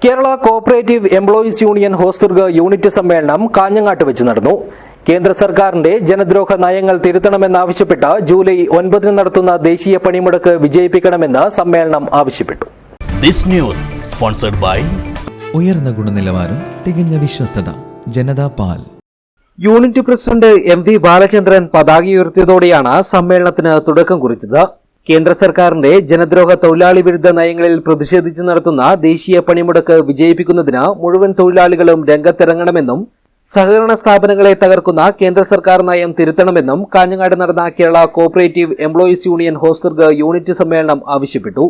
Kerala cooperative employees union Hosdurg unit സമ്മേളനം കാഞ്ഞങ്ങാട്ട് വെച്ച് നടന്നു. കേന്ദ്ര സർക്കാരിന്റെ ജനദ്രോഹ നയങ്ങൾ തിരുത്തണമെന്നാവശ്യപ്പെട്ട് ജൂലൈ 9 നടത്തുന്ന ദേശീയ പണിമുടക്ക് വിജയിപ്പിക്കണമെന്ന് സമ്മേളനം ആവശ്യപ്പെട്ടു. ഉയർന്ന ഗുണനിലവാരം, തികഞ്ഞ വിശ്വസ്തത, ജനതാ പാൽ. യൂണിറ്റ് പ്രസിഡന്റ് MV ബാലചന്ദ്രൻ പതാക ഉയർത്തിയതോടെയാണ് സമ്മേളനത്തിന് തുടക്കം കുറിച്ചത്. കേന്ദ്ര സർക്കാരിന്റെ ജനദ്രോഹ തൊഴിലാളി വിരുദ്ധ നയങ്ങളിൽ പ്രതിഷേധിച്ച് നടത്തുന്ന ദേശീയ പണിമുടക്ക് വിജയിപ്പിക്കുന്നതിന് മുഴുവൻ തൊഴിലാളികളും രംഗത്തിറങ്ങണമെന്നും സഹകരണ സ്ഥാപനങ്ങളെ തകർക്കുന്ന കേന്ദ്ര സർക്കാർ നയം തിരുത്തണമെന്നും കാഞ്ഞങ്ങാട് നടന്ന Kerala cooperative employees union Hosdurg unit സമ്മേളനം ആവശ്യപ്പെട്ടു.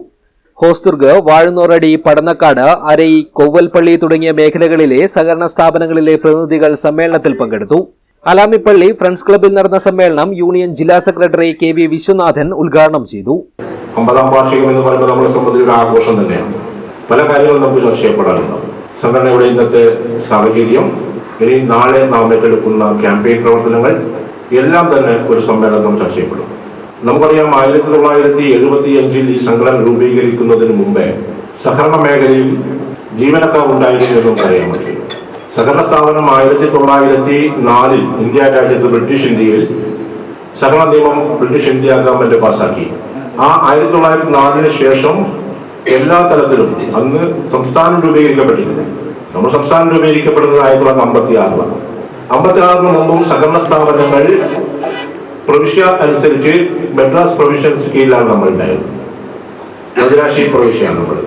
ഹോസ്ദുർഗ്, വാഴുന്നോറടി, പടന്നക്കാട്, അരൈ, കൊവ്വൽപ്പള്ളി തുടങ്ങിയ മേഖലകളിലെ സഹകരണ സ്ഥാപനങ്ങളിലെ പ്രതിനിധികൾ സമ്മേളനത്തിൽ പങ്കെടുത്തു. അലാമിപ്പള്ളി ഫ്രണ്ട്സ് ക്ലബ്ബിൽ നടന്ന സമ്മേളനം യൂണിയൻ ജില്ലാ സെക്രട്ടറി KV വിശ്വനാഥൻ ഉദ്ഘാടനം ചെയ്തു. 50ാം വാർഷികം എന്ന് പറയുമ്പോൾ നമ്മളെ സംബന്ധിച്ച ഒരു ആഘോഷം തന്നെയാണ്. പല കാര്യങ്ങളും നമുക്ക് ചർച്ച ചെയ്യപ്പെടാനുണ്ടാവും. സംഘടനയുടെ ഇന്നത്തെ സാഹചര്യം, ഇനി നാളെ നാം ഏറ്റെടുക്കുന്ന ക്യാമ്പയിൻ പ്രവർത്തനങ്ങൾ എല്ലാം തന്നെ ഒരു സമ്മേളനം ചർച്ച ചെയ്യപ്പെടും. നമുക്കറിയാം, 1975 ഈ സംഘടന രൂപീകരിക്കുന്നതിന് മുമ്പേ സഹകരണ മേഖലയിൽ ജീവനക്കാർ ഉണ്ടായിരുന്നു എന്ന് നമുക്കറിയാൻ പറ്റും. സഹകരണ സ്ഥാപനം 1904 ഇന്ത്യ രാജ്യത്ത് ബ്രിട്ടീഷ് ഇന്ത്യയിൽ സഹകരണ നിയമം ബ്രിട്ടീഷ് ഇന്ത്യ ഗവൺമെന്റ് പാസാക്കി. ആ 1904 ശേഷം എല്ലാ തലത്തിലും അന്ന് സംസ്ഥാനം രൂപീകരിക്കപ്പെട്ടിട്ടുണ്ട്. നമ്മൾ സംസ്ഥാനം രൂപീകരിക്കപ്പെടുന്നത് 1956 56 മുമ്പും സഹകരണ സ്ഥാപനങ്ങൾ പ്രവിശ്യ അനുസരിച്ച് മദ്രാസ് പ്രൊവിഷ്യൻസ് കീഴിലാണ് നമ്മൾ ഉണ്ടായിരുന്നത്. മദ്രാശി പ്രവിശ്യയാണ് നമ്മൾ.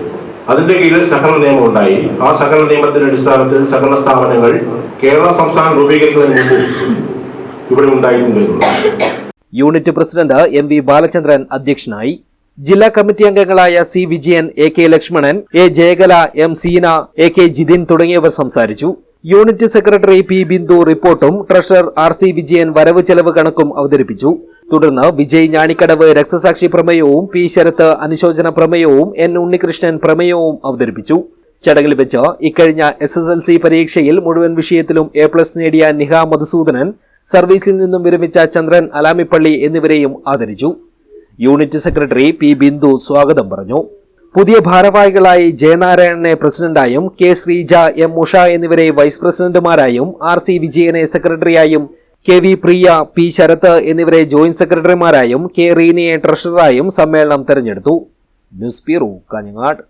അതിന്റെ കീഴിൽ സഹകരണ നിയമം ഉണ്ടായി. ആ സഹകരണ നിയമത്തിന്റെ അടിസ്ഥാനത്തിൽ സഹകരണ സ്ഥാപനങ്ങൾ കേരള സംസ്ഥാനം രൂപീകരിക്കുന്നതിന് മുമ്പ് ഇവിടെ ഉണ്ടായിട്ടുണ്ട്. യൂണിറ്റ് പ്രസിഡന്റ് MV ബാലചന്ദ്രൻ അധ്യക്ഷനായി. ജില്ലാ കമ്മിറ്റി അംഗങ്ങളായ C Vijayan, AK Lakshmanan, A Jayakala, M Seena, AK Jithin തുടങ്ങിയവർ സംസാരിച്ചു. യൂണിറ്റ് സെക്രട്ടറി P ബിന്ദു റിപ്പോർട്ടും ട്രഷറർ RC വിജയൻ വരവ് ചെലവ് കണക്കും അവതരിപ്പിച്ചു. തുടർന്ന് വിജയ് ഞാണിക്കടവ് രക്തസാക്ഷി പ്രമേയവും P ശരത്ത് അനുശോചന പ്രമേയവും N ഉണ്ണികൃഷ്ണൻ പ്രമേയവും അവതരിപ്പിച്ചു. ചടങ്ങിൽ വെച്ച് ഇക്കഴിഞ്ഞ SSLC പരീക്ഷയിൽ മുഴുവൻ വിഷയത്തിലും A+ നേടിയ നിഹ മധുസൂദനൻ, സർവീസിൽ നിന്നും വിരമിച്ച ചന്ദ്രൻ അലാമിപ്പള്ളി എന്നിവരെയും ആദരിച്ചു. യൂണിറ്റ് സെക്രട്ടറി P ബിന്ദു സ്വാഗതം പറഞ്ഞു. പുതിയ ഭാരവാഹികളായി ജയനാരായണനെ പ്രസിഡന്റായും, K ശ്രീജ, M ഉഷ എന്നിവരെ വൈസ് പ്രസിഡന്റുമാരായും, RC വിജയനെ സെക്രട്ടറിയായും, KV പ്രിയ, P ശരത്ത് എന്നിവരെ ജോയിന്റ് സെക്രട്ടറിമാരായും, K റീനയെ ട്രഷററായും സമ്മേളനം തെരഞ്ഞെടുത്തു. News bureau, Kanhangad.